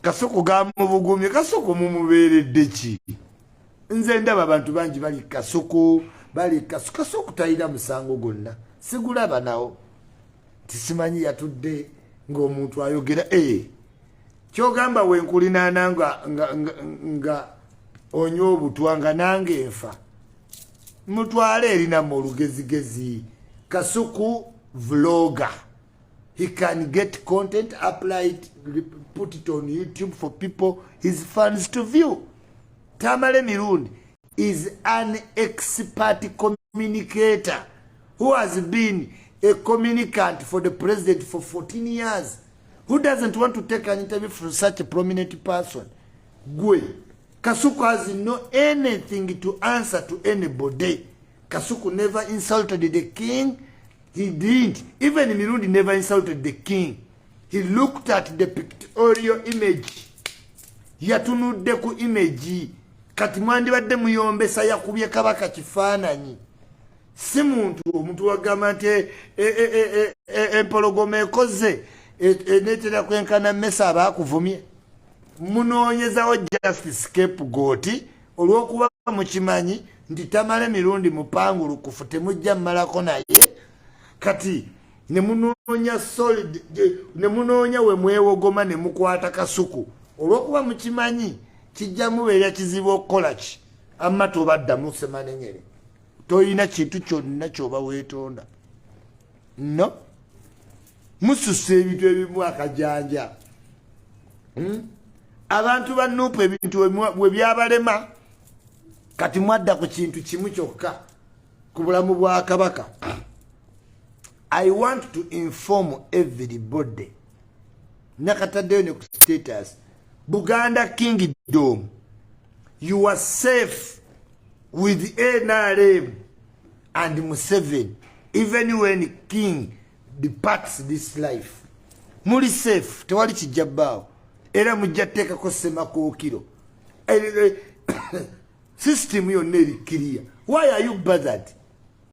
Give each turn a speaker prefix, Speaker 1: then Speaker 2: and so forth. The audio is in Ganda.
Speaker 1: Kasuku gamubugumye Kasuku mumuberedde ki nze ndaba abantu bangi bali Kasuku Kasuku tayina musango gonna sigulaba nawo tisimanyi yatudde ng'omuntu ayogera kyogamba wenkulinana nga onywa obutwa nga nange nfa mutwale erina mu olugezigezi Kasuku vlogger. He can get content, apply it, put it on YouTube for people, his fans to view. Tamale Mirundi is an expert communicator who has been a communicant for the president for 14 years. Who doesn't want to take an interview from such a prominent person? Gwe. Kasuku has no anything to answer to anybody. Kasuku never insulted the king. He didn't. Even Mirundi never insulted the king. He looked at the pictorial image. Yatunudde ku image. Kati mwandibadde muyombesa yakubye Kabaka kifaananyi. Si omuntu wagamba nti empologoma ekoze enetera kwenkana mmesa abaakuvumye. Munoonyezawo justice scapegoat olw'okuba mukimanyi nti Tamale Mirundi mupangulukufu temujja mmalako naye. Kati nemunoonya solid nemunoonya we mwewogoma ne mukwata Kasuku olw'okuba mukimanyi kijja mubeera kizibu okukola ki amma tobaddamu semanenyere toyina kintu kyonna kyoba weetonda no mususa ebintu ebimu akajanja abantu banuupu ebintu we byabalema kati mwadda ku kintu kimu kyokka ku bulamu bwa Kabaka. I want to inform everybody. Nakatadde ne status. Buganda Kingdom. You are safe with NRM and Museveni. Even when King departs this life. Muli safe. Tewali kijabao. Era mujjateka ko Semakookiro. System yonna eri clear. Why are you bothered?